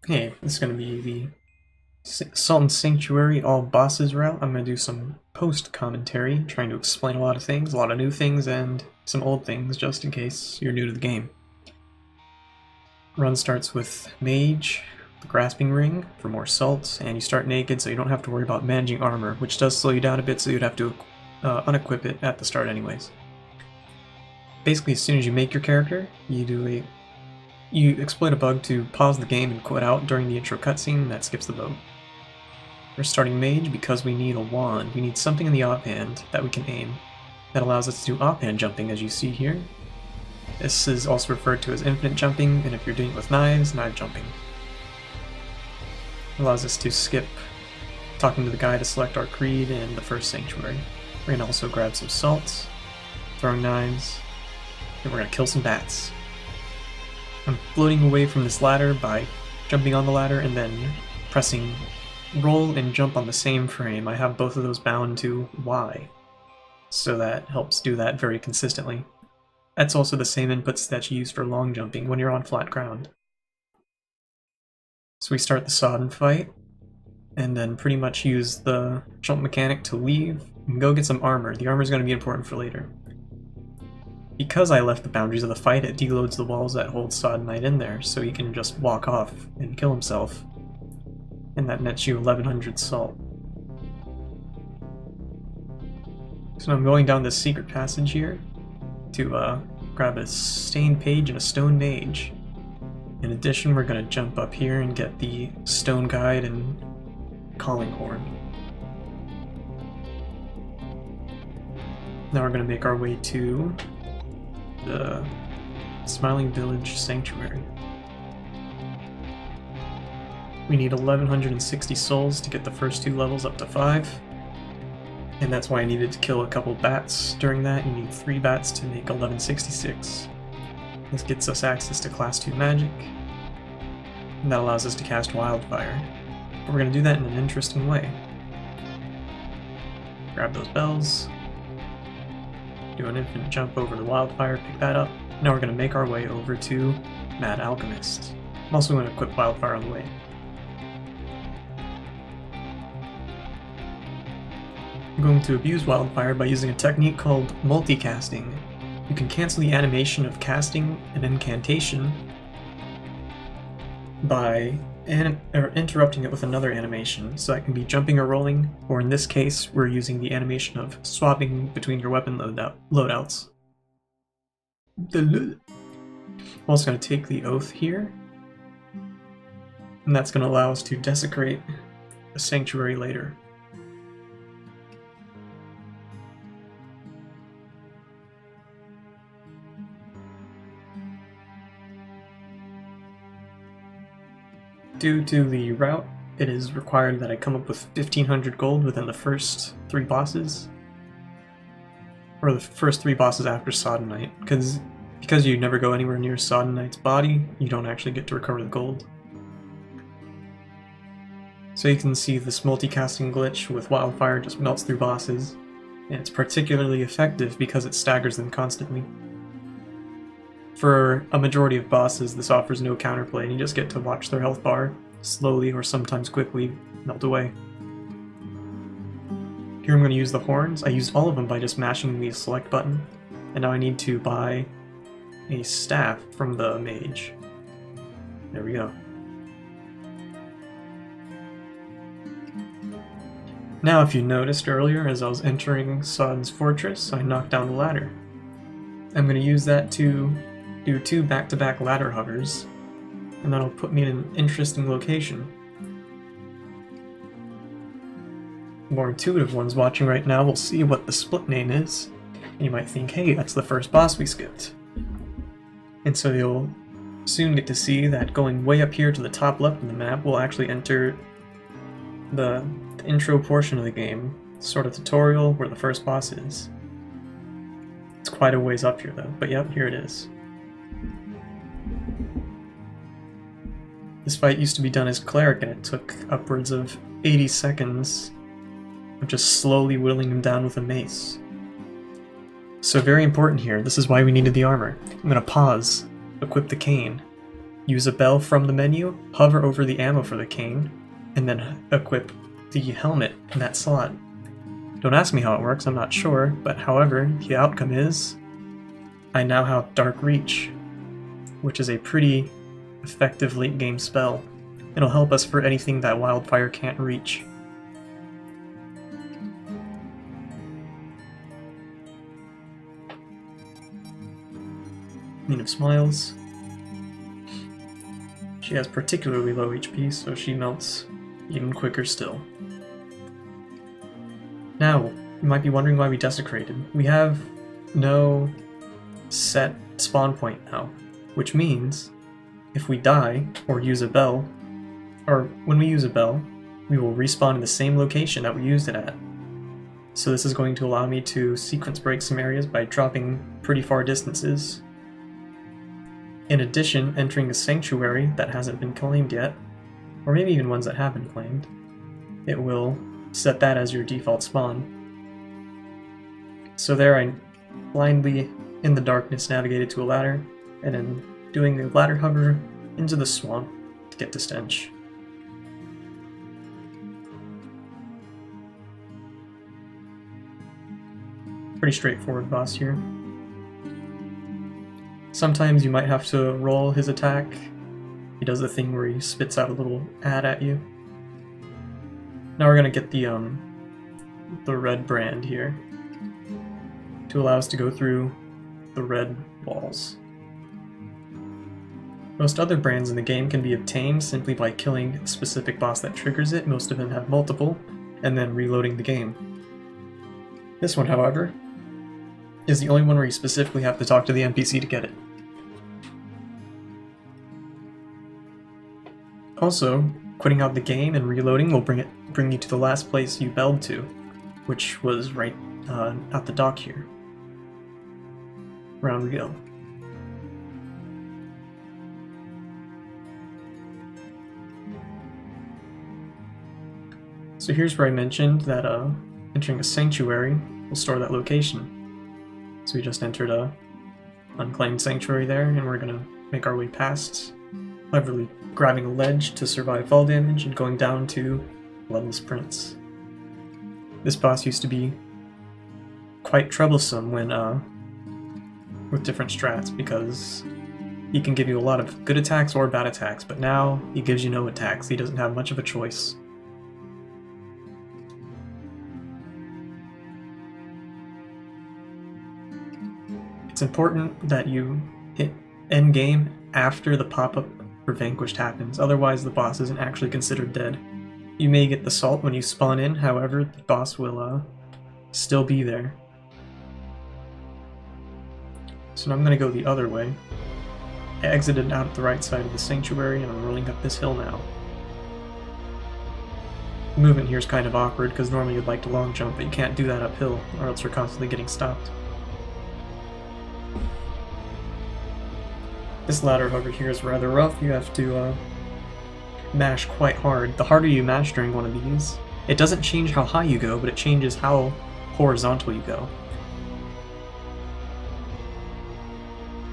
Hey, this is going to be the Sultan Sanctuary all bosses route. I'm going to do some post-commentary, trying to explain a lot of things, a lot of new things, and some old things, just in case you're new to the game. Run starts with Mage, the Grasping Ring, for more salt, and you start naked so you don't have to worry about managing armor, which does slow you down a bit, so you'd have to unequip it at the start anyways. Basically, as soon as you make your character, you exploit a bug to pause the game and quit out during the intro cutscene, that skips the boat. We're starting Mage because we need a wand. We need something in the offhand that we can aim that allows us to do offhand jumping, as you see here. This is also referred to as infinite jumping, and if you're doing it with knives, knife jumping. It allows us to skip talking to the guy to select our creed in the first sanctuary. We're going to also grab some salt, throwing knives, and we're going to kill some bats. I'm floating away from this ladder by jumping on the ladder and then pressing roll and jump on the same frame. I have both of those bound to Y, so that helps do that very consistently. That's also the same inputs that you use for long jumping when you're on flat ground. So we start the sodden fight, and then pretty much use the jump mechanic to leave and go get some armor. The armor is going to be important for later. Because I left the boundaries of the fight, it deloads the walls that hold Sodden Knight in there, so he can just walk off and kill himself. And that nets you 1100 salt. So I'm going down this secret passage here to grab a stained page and a stone mage. In addition, we're going to jump up here and get the stone guide and calling horn. Now we're going to make our way to the Smiling Village Sanctuary. We need 1160 souls to get the first 2 levels up to 5. And that's why I needed to kill a couple bats during that. You need 3 bats to make 1166. This gets us access to class 2 magic. And that allows us to cast Wildfire. But we're going to do that in an interesting way. Grab those bells. Do an infinite jump over the Wildfire, pick that up. Now we're going to make our way over to Mad Alchemist. I'm also going to equip Wildfire on the way. I'm going to abuse Wildfire by using a technique called multicasting. You can cancel the animation of casting an incantation by interrupting it with another animation, so that can be jumping or rolling, or in this case, we're using the animation of swapping between your weapon loadouts. I'm also going to take the oath here, and that's going to allow us to desecrate a sanctuary later. Due to the route, it is required that I come up with 1500 gold within the first 3 bosses. Or the first 3 bosses after Sodden Knight, because you never go anywhere near Sodden Knight's body, you don't actually get to recover the gold. So you can see this multicasting glitch with Wildfire just melts through bosses, and it's particularly effective because it staggers them constantly. For a majority of bosses, this offers no counterplay, and you just get to watch their health bar slowly or sometimes quickly melt away. Here I'm going to use the horns. I used all of them by just mashing the select button, and now I need to buy a staff from the mage. There we go. Now, if you noticed earlier, as I was entering Sodden's fortress, I knocked down the ladder. I'm going to use that to do 2 back-to-back ladder hovers, and that'll put me in an interesting location. More intuitive ones watching right now will see what the split name is, and you might think, hey, that's the first boss we skipped. And so you'll soon get to see that going way up here to the top left of the map will actually enter the intro portion of the game, sort of tutorial where the first boss is. It's quite a ways up here though, but yep, here it is. This fight used to be done as cleric, and it took upwards of 80 seconds of just slowly whittling him down with a mace. So very important here, this is why we needed the armor. I'm going to pause, equip the cane, use a bell from the menu, hover over the ammo for the cane, and then equip the helmet in that slot. Don't ask me how it works, I'm not sure, but however, the outcome is I now have Dark Reach, which is a pretty effective late game spell. It'll help us for anything that Wildfire can't reach. Queen of Smiles. She has particularly low HP, so she melts even quicker still. Now, you might be wondering why we desecrated. We have no set spawn point now, which means if we die or use a bell, or when we use a bell, we will respawn in the same location that we used it at. So this is going to allow me to sequence break some areas by dropping pretty far distances. In addition, entering a sanctuary that hasn't been claimed yet, or maybe even ones that have been claimed, it will set that as your default spawn. So there I blindly, in the darkness, navigated to a ladder, and then doing a ladder hover into the swamp to get to Stench. Pretty straightforward boss here. Sometimes you might have to roll his attack. He does the thing where he spits out a little ad at you. Now we're gonna get the red brand here to allow us to go through the red walls. Most other brands in the game can be obtained simply by killing a specific boss that triggers it. Most of them have multiple, and then reloading the game. This one, however, is the only one where you specifically have to talk to the NPC to get it. Also, quitting out the game and reloading will bring you to the last place you belled to, which was right at the dock here. Round we go. So here's where I mentioned that entering a sanctuary will store that location. So we just entered a unclaimed sanctuary there, and we're gonna make our way past, cleverly grabbing a ledge to survive fall damage and going down to Bloodless Prince. This boss used to be quite troublesome when with different strats, because he can give you a lot of good attacks or bad attacks, but now he gives you no attacks. He doesn't have much of a choice. It's important that you hit endgame after the pop-up for Vanquished happens, otherwise the boss isn't actually considered dead. You may get the salt when you spawn in, however, the boss will still be there. So now I'm going to go the other way. I exited out the right side of the sanctuary, and I'm rolling up this hill now. The movement here is kind of awkward, because normally you'd like to long jump, but you can't do that uphill, or else you're constantly getting stopped. This ladder hover here is rather rough. You have to mash quite hard. The harder you mash during one of these, it doesn't change how high you go, but it changes how horizontal you go.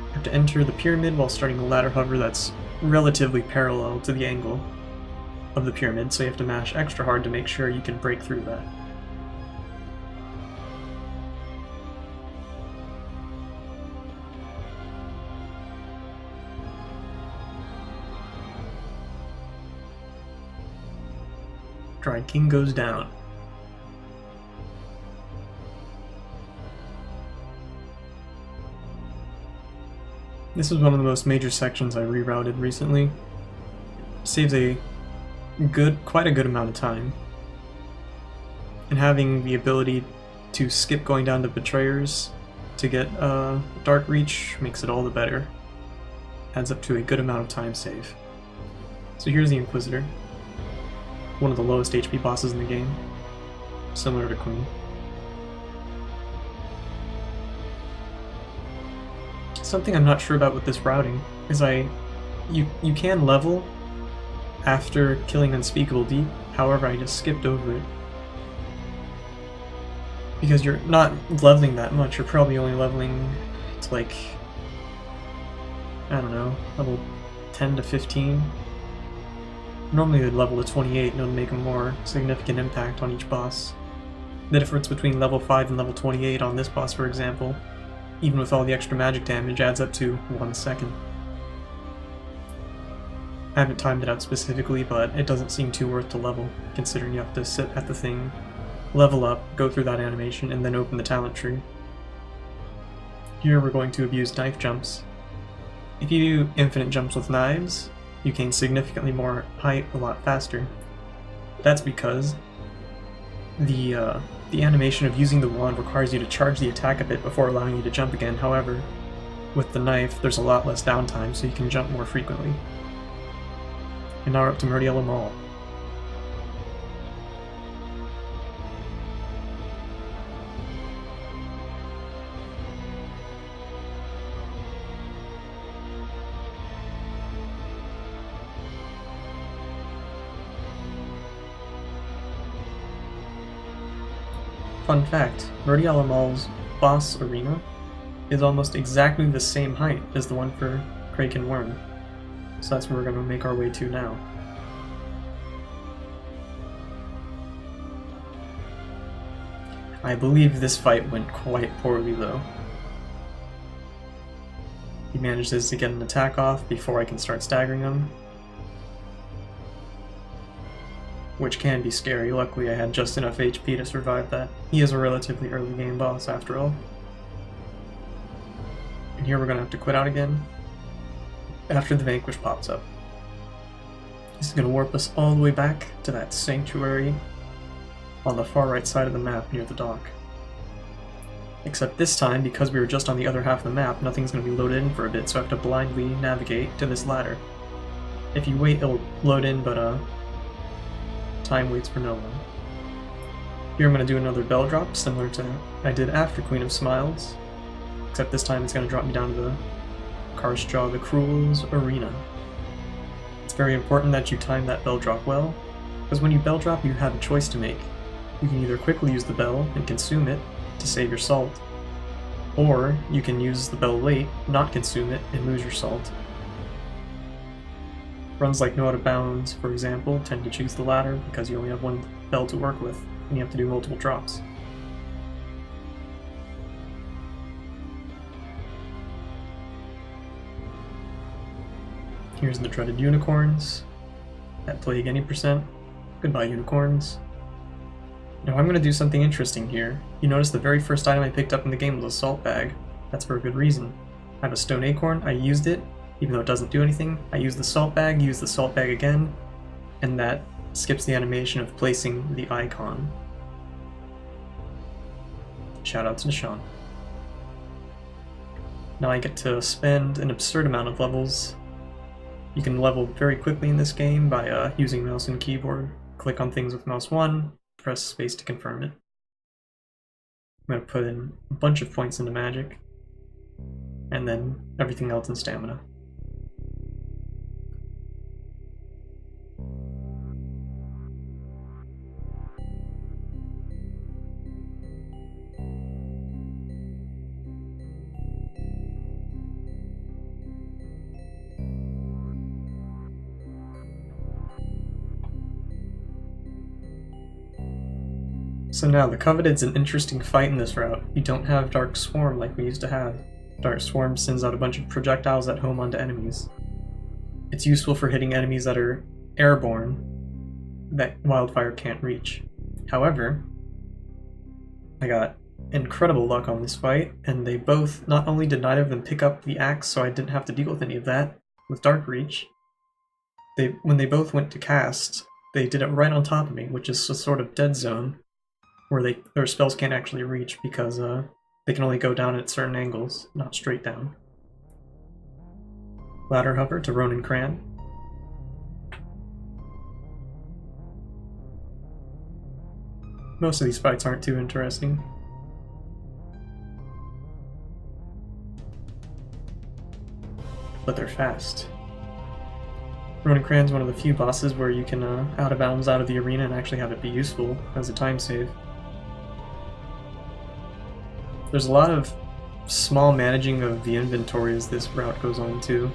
You have to enter the pyramid while starting a ladder hover that's relatively parallel to the angle of the pyramid, so you have to mash extra hard to make sure you can break through that. Dry King goes down. This is one of the most major sections I rerouted recently. Saves quite a good amount of time. And having the ability to skip going down to Betrayers to get Dark Reach makes it all the better. Adds up to a good amount of time save. So here's the Inquisitor. One of the lowest HP bosses in the game, similar to Queen. Something I'm not sure about with this routing is you can level after killing Unspeakable Deep, however I just skipped over it. Because you're not leveling that much, you're probably only leveling to like, I don't know, level 10 to 15. Normally they'd level to 28 and it would make a more significant impact on each boss. The difference between level 5 and level 28 on this boss, for example, even with all the extra magic damage, adds up to 1 second. I haven't timed it out specifically, but it doesn't seem too worth to level, considering you have to sit at the thing, level up, go through that animation, and then open the talent tree. Here we're going to abuse knife jumps. If you do infinite jumps with knives, you gain significantly more height a lot faster. That's because the animation of using the wand requires you to charge the attack a bit before allowing you to jump again. However, with the knife, there's a lot less downtime, so you can jump more frequently. And now we're up to Murdiella Mall. Fun fact, Murdiella Mall's boss arena is almost exactly the same height as the one for Kraken Worm. So that's where we're going to make our way to now. I believe this fight went quite poorly though. He manages to get an attack off before I can start staggering him, which can be scary. Luckily I had just enough HP to survive that. He is a relatively early game boss after all. And here we're going to have to quit out again after the Vanquish pops up. This is going to warp us all the way back to that sanctuary on the far right side of the map near the dock. Except this time, because we were just on the other half of the map, nothing's going to be loaded in for a bit, so I have to blindly navigate to this ladder. If you wait, it'll load in, but time waits for no one. Here I'm going to do another bell drop, similar to I did after Queen of Smiles, except this time it's going to drop me down to the Karstjaw the Cruel's arena. It's very important that you time that bell drop well, because when you bell drop you have a choice to make. You can either quickly use the bell and consume it to save your salt, or you can use the bell late, not consume it, and lose your salt. Runs like No Out of Bounds, for example, tend to choose the latter because you only have one bell to work with, and you have to do multiple drops. Here's the dreaded unicorns. At plague any percent. Goodbye, unicorns. Now I'm going to do something interesting here. You notice the very first item I picked up in the game was a salt bag. That's for a good reason. I have a stone acorn, I used it, even though it doesn't do anything. I use the salt bag again, and that skips the animation of placing the icon. Shoutouts to Sean. Now I get to spend an absurd amount of levels. You can level very quickly in this game by using mouse and keyboard. Click on things with mouse 1, press space to confirm it. I'm going to put in a bunch of points into magic, and then everything else in stamina. So now, the Coveted's an interesting fight in this route. You don't have Dark Swarm like we used to have. Dark Swarm sends out a bunch of projectiles at home onto enemies. It's useful for hitting enemies that are airborne, that Wildfire can't reach. However, I got incredible luck on this fight, and they both, not only did neither of them pick up the axe so I didn't have to deal with any of that, with Dark Reach, when they both went to cast, they did it right on top of me, which is a sort of dead zone, where their spells can't actually reach because they can only go down at certain angles, not straight down. Ladder hover to Ronin Cran. Most of these fights aren't too interesting. But they're fast. Ronin Cran's one of the few bosses where you can out of bounds out of the arena and actually have it be useful as a time save. There's a lot of small managing of the inventory as this route goes on too.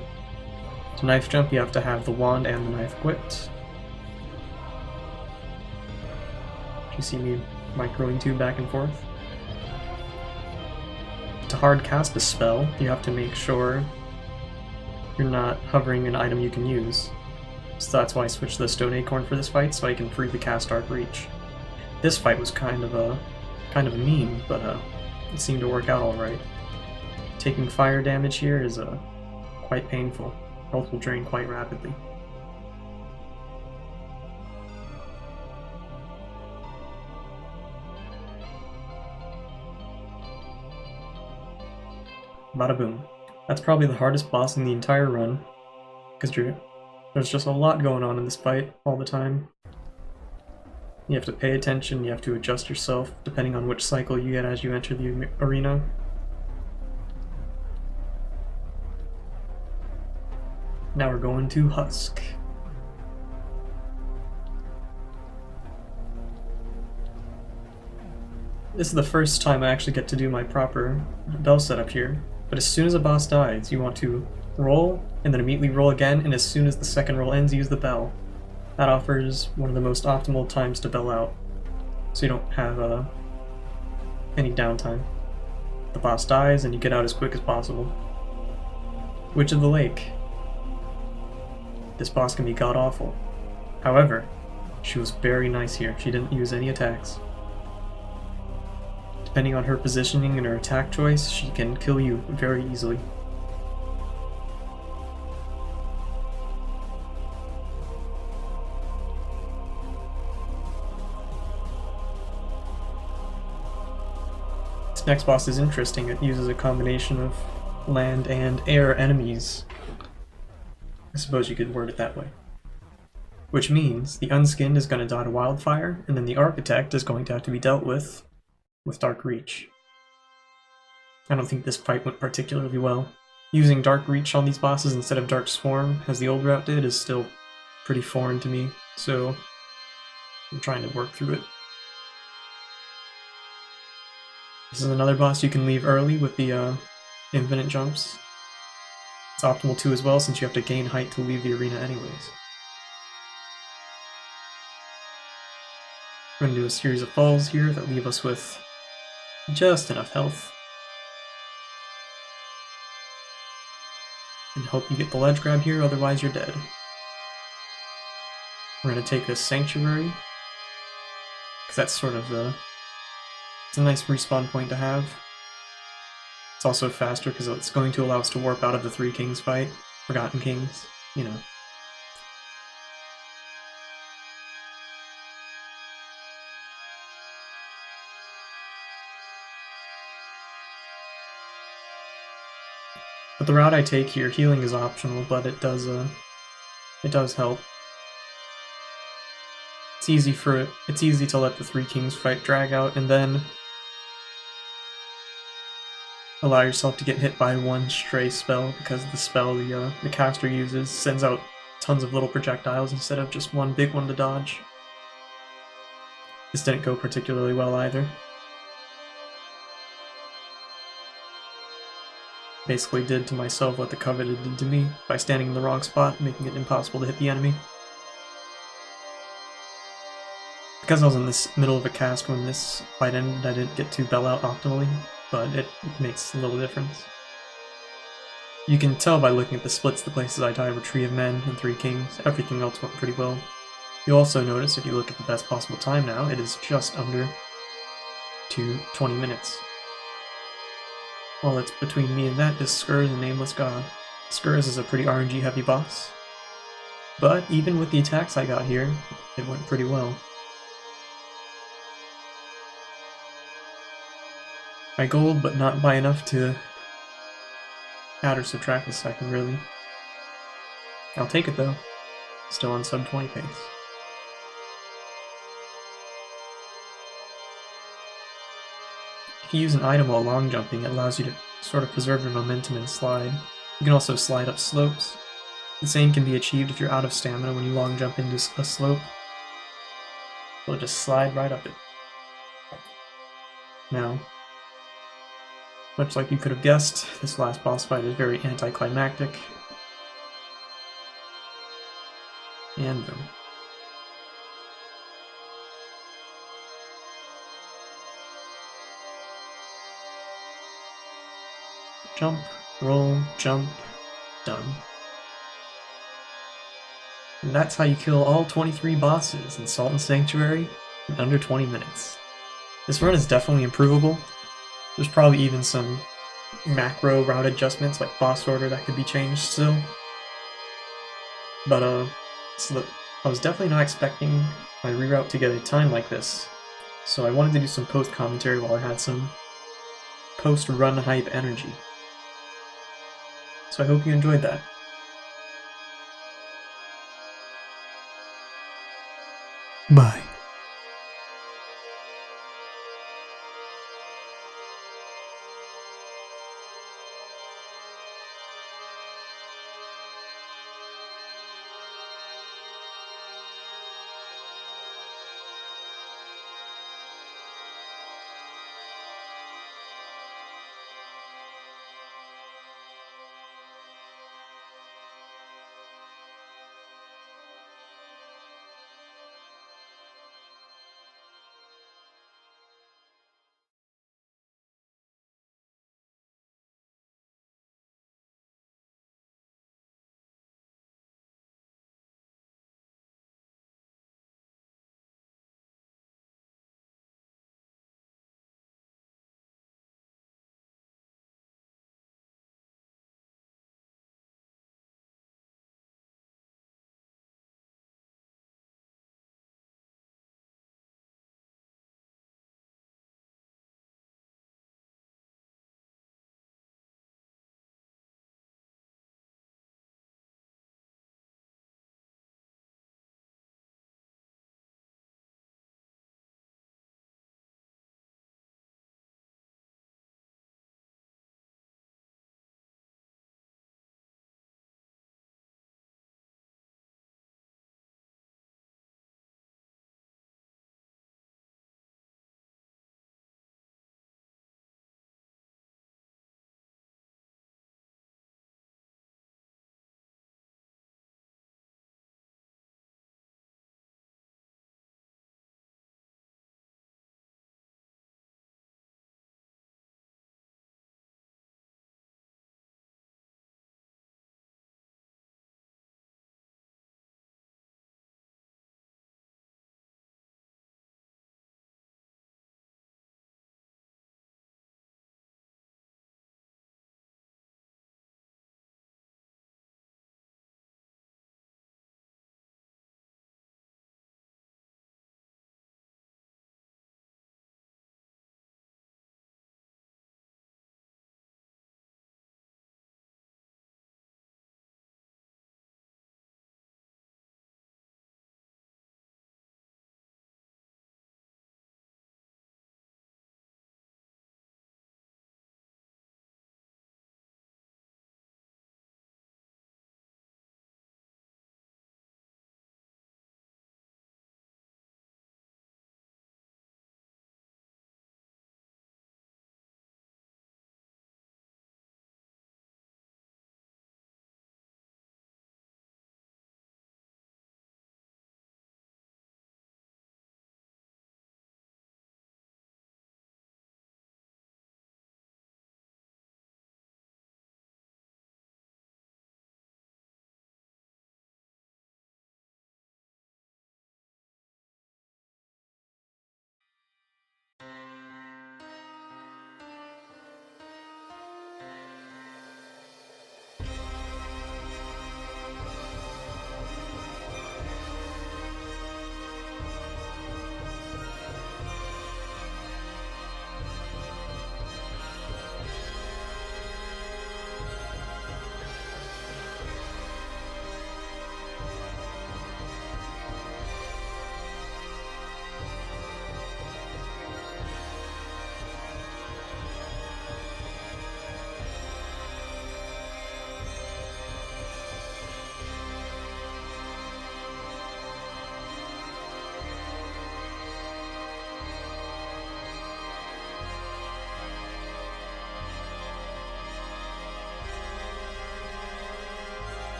To knife jump, you have to have the wand and the knife equipped. You see me microing two back and forth. To hard cast a spell, you have to make sure you're not hovering an item you can use. So that's why I switched to the Stone Acorn for this fight, so I can freely cast Dark Reach. This fight was kind of a meme, but it seemed to work out alright. Taking fire damage here is quite painful. Health will drain quite rapidly. Bada boom. That's probably the hardest boss in the entire run, because there's just a lot going on in this fight all the time. You have to pay attention, you have to adjust yourself, depending on which cycle you get as you enter the arena. Now we're going to Husk. This is the first time I actually get to do my proper bell setup here, but as soon as a boss dies, you want to roll, and then immediately roll again, and as soon as the second roll ends, use the bell. That offers one of the most optimal times to bell out, so you don't have any downtime. The boss dies, and you get out as quick as possible. Witch of the Lake. This boss can be god-awful. However, she was very nice here. She didn't use any attacks. Depending on her positioning and her attack choice, she can kill you very easily. This next boss is interesting. It uses a combination of land and air enemies. I suppose you could word it that way. Which means the Unskinned is going to die to Wildfire, and then the Architect is going to have to be dealt with Dark Reach. I don't think this fight went particularly well. Using Dark Reach on these bosses instead of Dark Swarm, as the old route did, is still pretty foreign to me, so I'm trying to work through it. This is another boss you can leave early with the infinite jumps. It's optimal too as well, since you have to gain height to leave the arena anyways. We're going to do a series of falls here that leave us with just enough health. And hope you get the ledge grab here, otherwise you're dead. We're going to take this Sanctuary, because that's sort of it's a nice respawn point to have. It's also faster because it's going to allow us to warp out of the Three Kings fight. Forgotten Kings, you know. But the route I take here, healing is optional, but it does help. It's easy to let the Three Kings fight drag out and then allow yourself to get hit by one stray spell, because the spell the caster uses sends out tons of little projectiles instead of just one big one to dodge. This didn't go particularly well either. Basically did to myself what the Coveted did to me by standing in the wrong spot, making it impossible to hit the enemy. Because I was in the middle of a cast when this fight ended, I didn't get to bell out optimally, but it makes a little difference. You can tell by looking at the splits the places I died were Tree of Men and Three Kings. Everything else went pretty well. You'll also notice, if you look at the best possible time now, it is just under 20 minutes. Well, it's between me and that is Skurs and Nameless God. Skurs is a pretty RNG heavy boss, but even with the attacks I got here, it went pretty well. I gold, but not by enough to add or subtract a second, really. I'll take it though. Still on sub 20 pace. If you use an item while long jumping, it allows you to sort of preserve your momentum and slide. You can also slide up slopes. The same can be achieved if you're out of stamina when you long jump into a slope. You'll just slide right up it. Now, much like you could have guessed, this last boss fight is very anticlimactic. And boom. Jump, roll, jump, done. And that's how you kill all 23 bosses in Salt and Sanctuary in under 20 minutes. This run is definitely improvable. There's probably even some macro route adjustments like boss order that could be changed still. But I was definitely not expecting my reroute to get a time like this. So I wanted to do some post-commentary while I had some post-run hype energy. So I hope you enjoyed that. Bye.